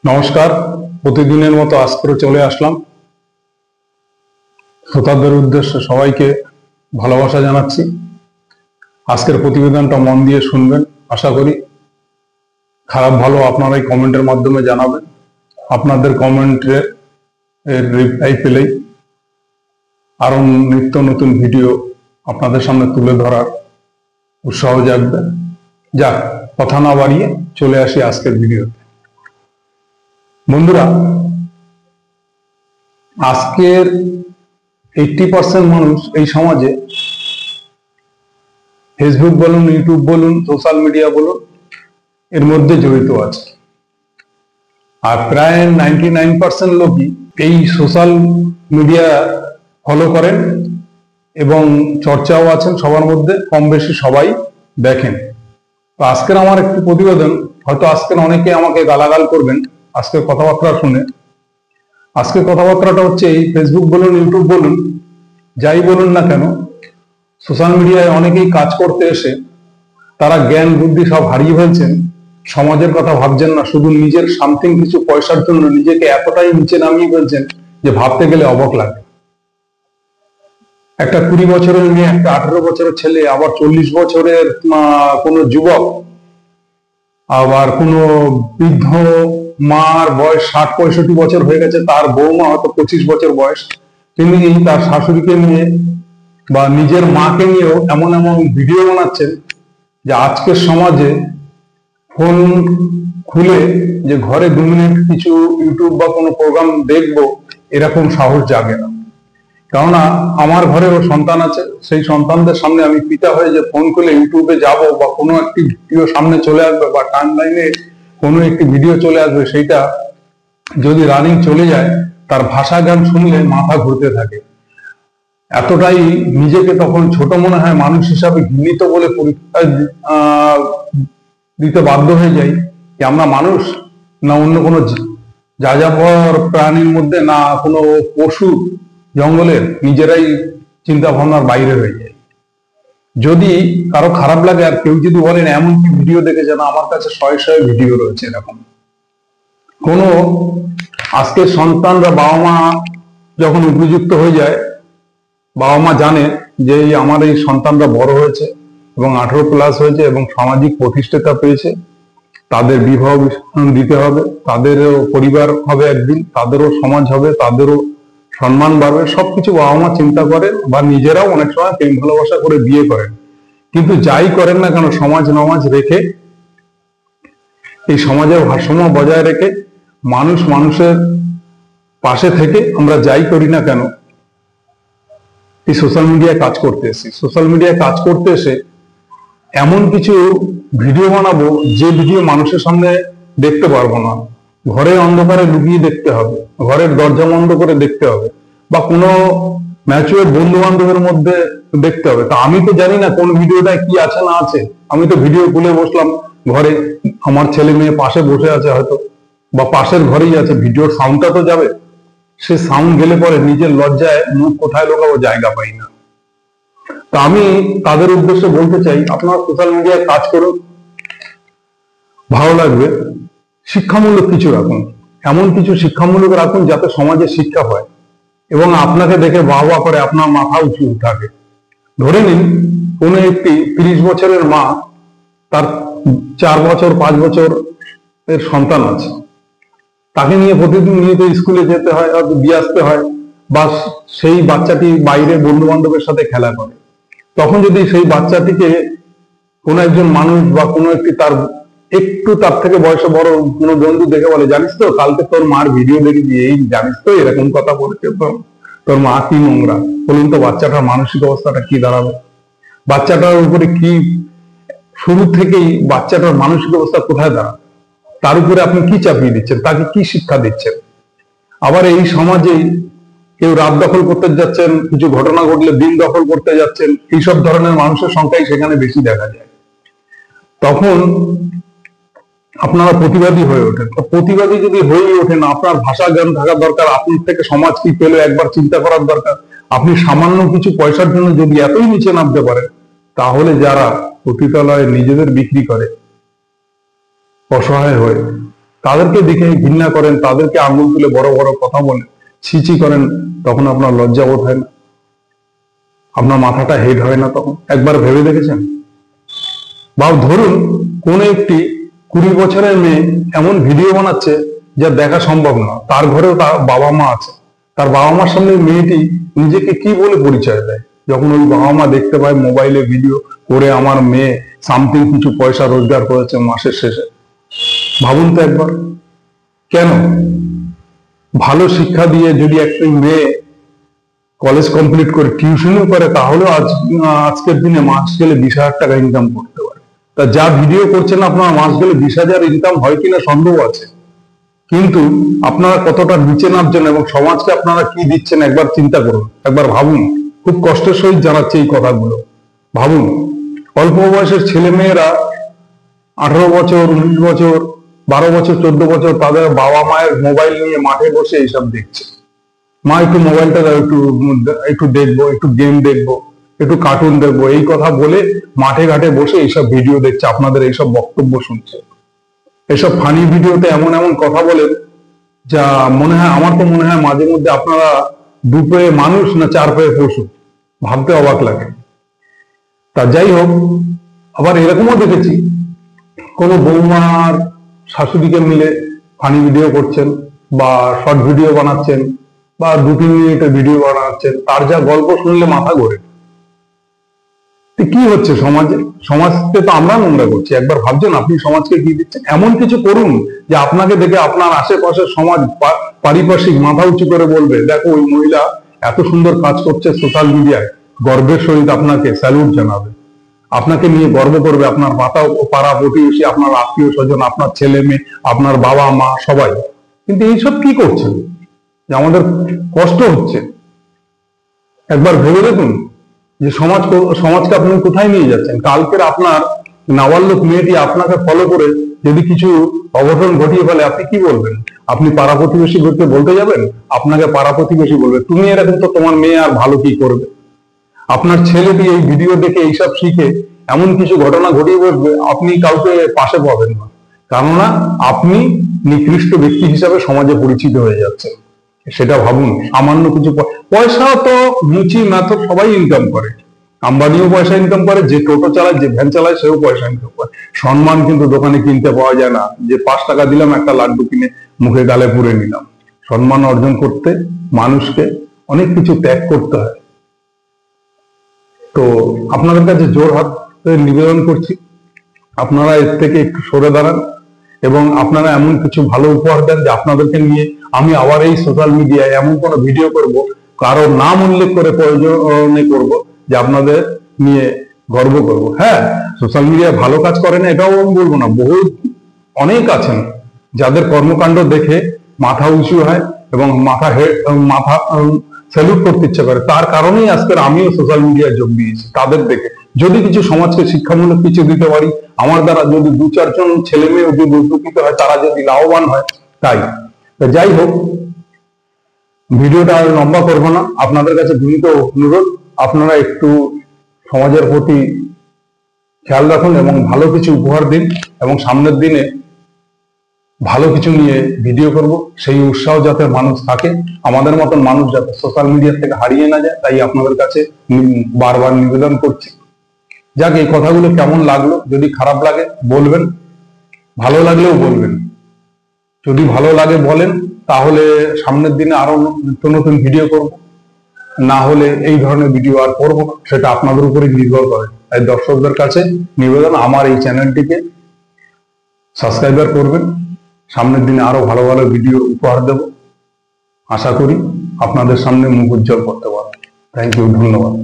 নমস্কার। প্রতিদিনের মতো আজকেও চলে আসলাম। শ্রোতাদের উদ্দেশ্যে সবাইকে ভালোবাসা জানাচ্ছি। আজকের প্রতিবেদনটা মন দিয়ে শুনবেন। আশা করি খারাপ ভালো আপনারাই কমেন্টের মাধ্যমে জানাবেন। আপনাদের কমেন্টের রিপ্লাই পেলেই আরো নিত্য নতুন ভিডিও আপনাদের সামনে তুলে ধরার উৎসাহ জাগবে। যাক, কথা না বাড়িয়ে চলে আসি আজকের ভিডিওতে। বন্ধুরা, আজকের 80% মানুষ এই সমাজে ফেসবুক বলুন, ইউটিউব বলুন, সোশ্যাল মিডিয়া বলুন, এর মধ্যে জড়িত আছে। আর প্রায় 99% লোকই এই সোশ্যাল মিডিয়া ফলো করেন এবং চর্চাও আছেন সবার মধ্যে, কম বেশি সবাই দেখেন। তো আজকের আমার একটি প্রতিবেদন, হয়তো আজকের অনেকে আমাকে গালাগাল করবেন আজকের কথাবার্তা শুনে। আজকের কথাবার্তাটা হচ্ছে এই ফেসবুক বলুন, ইউটিউব বলুন, যাই বলুন না কেন, সোশ্যাল মিডিয়ায় অনেকেই কাজ করতে এসে তারা জ্ঞান বুদ্ধি সব হারিয়ে ফেলছেন, সমাজের কথা ভাবছেন না, শুধু নিজের সামথিং কিছু পয়সার জন্য নিজেকে এতটাই নিচে নামিয়ে ফেলছেন যে ভাবতে গেলে অবাক লাগে। একটা 20 বছরের মেয়ে, একটা 18 বছরের ছেলে, আবার 40 বছরের কোনো যুবক, আবার কোনো বৃদ্ধ মার বয়স 60-65 বছর হয়ে গেছে, তার বৌমা হয়তো 25 বছর বয়স, তিনি তার শাশুড়িকে নিয়ে বা নিজের মাকে নিয়েও এমন এমন ভিডিও বানাচ্ছেন যে আজকের সমাজে ফোন খুলে যে ঘরে 2 মিনিট কিছু ইউটিউব বা কোনো প্রোগ্রাম দেখবো এরকম সাহস জাগে না। কেননা আমার ঘরেও সন্তান আছে, সেই সন্তানদের সামনে আমি পিতা হয়ে যে ফোন করলে ইউটিউবে যাব বা কোনো একটি ভিডিও সামনে চলে আসবে বা টাইমলাইনে কোনো একটি ভিডিও চলে আসবে, সেইটা যদি রানিং চলে যায় তার ভাষা গান শুনলে মাথা ঘুরতে থাকে। এতটাই নিজেকে তখন ছোট মনে হয়, মানুষ হিসাবে ঘৃণিত বলে পরীক্ষা দিতে বাধ্য হয়ে যাই যে আমরা মানুষ না অন্য কোনো যাযাবর প্রাণীর মধ্যে, না কোনো পশু জঙ্গলের, নিজেরাই চিন্তা ভাবনার বাইরে হয়ে যায়। যদি কারো খারাপ লাগে আর কেউ যদি বলেন এমন কি ভিডিও দেখেছেন, আমার কাছে শয়ে শয়ে ভিডিও রয়েছে এরকম। কোনো আজকের সন্তানরা বাবা মা যখন উপযুক্ত হয়ে যায়, বাবা মা জানে যে আমার এই সন্তানরা বড় হয়েছে এবং 18+ হয়েছে এবং সামাজিক প্রতিষ্ঠাতা পেয়েছে, তাদের বিবাহ দিতে হবে, তাদেরও পরিবার হবে একদিন, তাদেরও সমাজ হবে, তাদেরও সম্মান বাড়বে, সবকিছু বাবা মা চিন্তা করেন বা নিজেরাও অনেক সময় প্রেম ভালোবাসা করে বিয়ে করেন। কিন্তু যাই করেন না কেন, সমাজ নমাজ রেখে, এই সমাজের ভারসাম্য বজায় রেখে, মানুষ মানুষের পাশে থেকে আমরা যাই করি না কেন, এই সোশ্যাল মিডিয়ায় কাজ করতে এসেছি। সোশ্যাল মিডিয়ায় কাজ করতে এসে এমন কিছু ভিডিও বানাবো যে ভিডিও মানুষের সামনে দেখতে পারবো না, ঘরের অন্ধকারে লুকিয়ে দেখতে হবে, ঘরের দরজা বন্ধ করে দেখতে হবে, বা কোনো ম্যাচুয়ার বন্ধু বান্ধবের মধ্যে দেখতে হবে। তা আমি তো জানি না কোন ভিডিওটায় কি আছে না আছে। আমি তো ভিডিও খুলে বসলাম ঘরে, আমার ছেলে মেয়ে পাশে বসে আছে হয়তো, বা পাশের ঘরেই আছে, ভিডিওর সাউন্ডটা তো যাবে। সে সাউন্ড গেলে পরে নিজের লজ্জায় মুখ কোথায় লোকাবো জায়গা পাই না। তা আমি তাদের উদ্দেশ্যে বলতে চাই, আপনারা সোশ্যাল মিডিয়ায় কাজ করুন, ভালো লাগবে। শিক্ষামূলক কিছু রাখুন, এমন কিছু শিক্ষামূলক রাখুন যাতে সমাজে শিক্ষা হয় এবং আপনাকে দেখে বাহবা করে আপনার মাথা উঁচু থাকে। ধরে নিন কোনো একটি 30 বছরের মা, তার 4 বছর 5 বছর এর সন্তান আছে, তাকে নিয়ে প্রতিদিন নিয়মিত স্কুলে যেতে হয়, দিয়ে আসতে হয়, বা সেই বাচ্চাটি বাইরে বন্ধু বান্ধবের সাথে খেলা করে। তখন যদি সেই বাচ্চাটিকে কোনো একজন মানুষ বা কোনো একটি তার থেকে বয়সে বড় কোনো বন্ধু দেখে বলে, জানিস তো কালকে তোর মার ভিডিও দেখেছি, এই জানিস তো এরকম কথা বলেছে, তোর মা কি নোংরা, বলুন তো বাচ্চাটার মানসিক অবস্থাটা কি দাঁড়াবে? বাচ্চাটার উপরে কি শুরু থেকেই বাচ্চাটার মানসিক অবস্থা কোথায় দাঁড়াবে? তার উপরে আপনি কি চাপিয়ে দিচ্ছেন, তাকে কি শিক্ষা দিচ্ছেন? আবার এই সমাজেই কেউ রাত দখল করতে যাচ্ছেন, কিছু ঘটনা ঘটলে দিন দখল করতে যাচ্ছেন, এইসব ধরনের মানুষের সংখ্যাই সেখানে বেশি দেখা যায়। তখন আপনারা প্রতিবাদী হয়ে ওঠেন। প্রতিবাদী যদি হয়ে ওঠেন, আপনার ভাষা জ্ঞান থাকা দরকার, আপনার থেকে সমাজ কি পেল একবার চিন্তা করার দরকার। আপনি সামান্য কিছু পয়সার জন্য যদি এতই নিচে নামতে পারেন, তাহলে যারা পতিতালয়ে নিজেদের বিক্রি করে অসহায় হয়ে, তাদেরকে দেখে ঘৃণা করেন, তাদেরকে আঙুল তুলে বড় বড় কথা বলেন, ছিচি করেন, তখন আপনার লজ্জা বোধ হয় না? আপনার মাথাটা হেড হয় না তখন? একবার ভেবে দেখেছেন? বা ধরুন কোন একটি 20 বছরের মেয়ে এমন ভিডিও বানাচ্ছে যা দেখা সম্ভব না, তার ঘরেও তার বাবা মা আছে, তার বাবা মার সামনে মেয়েটি নিজেকে কি বলে পরিচয় দেয়? যখন ওই বাবা মা দেখতে পায় মোবাইলে ভিডিও করে আমার মেয়ে সামথিং কিছু পয়সা রোজগার করেছে মাসের শেষে, ভাবুন তো একবার। কেন? ভালো শিক্ষা দিয়ে যদি একটা মেয়ে কলেজ কমপ্লিট করে টিউশনও করে, তাহলেও আজকের দিনে মাস গেলে 20,000 টাকা ইনকাম করতে পারে। তা যা ভিডিও করছেন আপনার, মাস গেলে 20,000 ইনকাম হয় কিনা সন্দেহ আছে। কিন্তু আপনারা কতটা নিচে নামছেন এবং সমাজকে আপনারা কি দিচ্ছেন একবার চিন্তা করুন, একবার ভাবুন। খুব কষ্টের সহিত জানাচ্ছে এই কথাগুলো, ভাবুন। অল্প বয়সের ছেলে মেয়েরা 18 বছর, 19 বছর, 12 বছর, 14 বছর, তাদের বাবা মায়ের মোবাইল নিয়ে মাঠে বসে এইসব দেখছে। মা একটু মোবাইলটা দাও, একটু দেখবো, একটু গেম দেখবো, একটু কার্টুন দেখবো, এই কথা বলে মাঠে ঘাটে বসে এইসব ভিডিও দেখছে, আপনাদের এইসব বক্তব্য শুনছে। এইসব ফানি ভিডিওতে এমন এমন কথা বলেন যা মনে হয়, আমার তো মনে হয় মাঝে মধ্যে আপনারা 2 পায়ে মানুষ না 4 পায়ে পশু, ভাবতে অবাক লাগে। তা যাই হোক, আবার এরকমও দেখেছি কোনো বৌমার শাশুড়িকে মিলে ফানি ভিডিও করছেন বা শর্ট ভিডিও বানাচ্ছেন বা 2-3 মিনিটের ভিডিও বানাচ্ছেন, তার যা গল্প শুনলে মাথা ঘোরে। কি হচ্ছে সমাজে? সমাজকে তো আমরা নোংরা করছি। একবার ভাবছেন আপনি সমাজকে কি দিচ্ছেন? এমন কিছু করুন যে আপনাকে দেখে আপনার আশেপাশের সমাজ পারিপার্শ্বিক মাথা উঁচু করে বলবে, দেখো ওই মহিলা এত সুন্দর কাজ করছে সোশ্যাল মিডিয়ায়, গর্বের সহিত আপনাকে স্যালুট জানাবে, আপনাকে নিয়ে গর্ব করবে, আপনার পাড়া প্রতিবেশী, আপনার আত্মীয় স্বজন, আপনার ছেলে মেয়ে, আপনার বাবা মা, সবাই। কিন্তু এইসব কি করছেন যে আমাদের কষ্ট হচ্ছে? একবার ভেবে দেখুন যে সমাজকে আপনি কোথায় নিয়ে যাচ্ছেন। কালকের আপনার নাবালক মেয়েটি আপনাকে ফলো করে যদি কিছু অঘটন ঘটিয়ে ফেলে, আপনি কি বলবেন? আপনি পাড়া প্রতিবেশী করতে বলতে যাবেন? আপনাকে পাড়া প্রতিবেশী বলবে, তুমি এরকম, তো তোমার মেয়ে আর ভালো কি করবে? আপনার ছেলেটি এই ভিডিও দেখে এইসব শিখে এমন কিছু ঘটনা ঘটিয়ে বসবে, আপনি কাউকে পাশে পাবেন না। কেননা আপনি নিকৃষ্ট ব্যক্তি হিসাবে সমাজে পরিচিত হয়ে যাচ্ছেন। সেটা ভাবুন। সামান্য কিছু পয়সা তো মুচি মেথড সবাই ইনকাম করে, আম্বানিও পয়সা ইনকাম করে, যে টোটো চালায়, যে ভ্যান চালায়, সেও পয়সা ইনকাম করে। সম্মান কিন্তু দোকানে কিনতে পাওয়া যায় না, যে 5 টাকা দিলাম একটা লাড্ডু কিনে মুখে গালে পুরে নিলাম। সম্মান অর্জন করতে মানুষকে অনেক কিছু ত্যাগ করতে হয়। তো আপনাদের কাছে জোর হাত নিবেদন করছি, আপনারা এর থেকে একটু সরে দাঁড়ান এবং আপনারা এমন কিছু ভালো উপহার দেন যে আপনাদেরকে নিয়ে আমি আবার এই সোশ্যাল মিডিয়ায় এমন কোনো ভিডিও করব, কারোর নাম উল্লেখ করে প্রয়োজনে করব, যে আপনাদের নিয়ে গর্ব করব। হ্যাঁ, সোশ্যাল মিডিয়ায় ভালো কাজ করে না এটাও আমি বলবো না, অনেক আছেন যাদের কর্মকাণ্ড দেখে মাথা উঁচু হয় এবং মাথা স্যালুট করতে ইচ্ছা করে। তার কারণেই আজকের আমিও সোশ্যাল মিডিয়ায় যোগ দিয়েছি, তাদের দেখে। যদি কিছু সমাজকে শিক্ষামূলক কিছু দিতে পারি, আমার দ্বারা যদি 2-4 জন ছেলে মেয়ে যদি উপকৃত হয়, তারা যদি লাভবান হয়, তাই। যাই হোক, ভিডিওটা আর লম্বা করবো না। আপনাদের কাছে বিনীত অনুরোধ, আপনারা একটু সমাজের প্রতি খেয়াল রাখুন এবং ভালো কিছু উপহার দিন, এবং সামনের দিনে ভালো কিছু নিয়ে ভিডিও করব, সেই উৎসাহ যাতে মানুষ থাকে, আমাদের মতন মানুষ যাতে সোশ্যাল মিডিয়া থেকে হারিয়ে না যায়, তাই আপনাদের কাছে বারবার নিবেদন করছি। যাক, এই কথাগুলো কেমন লাগলো? যদি খারাপ লাগে বলবেন, ভালো লাগলেও বলবেন। যদি ভালো লাগে বলেন, তাহলে সামনের দিনে আরো নতুন নতুন ভিডিও করব, না হলে এই ধরনের ভিডিও আর করবো না, সেটা আপনাদের উপরে নির্ভর করে। তাই দর্শকদের কাছে নিবেদন, আমার এই চ্যানেলটিকে সাবস্ক্রাইবার করবেন। সামনের দিনে আরো ভালো ভালো ভিডিও উপহার দেব, আশা করি আপনাদের সামনে মুখ উজ্জ্বল করতে পারবো। থ্যাংক ইউ, ধন্যবাদ।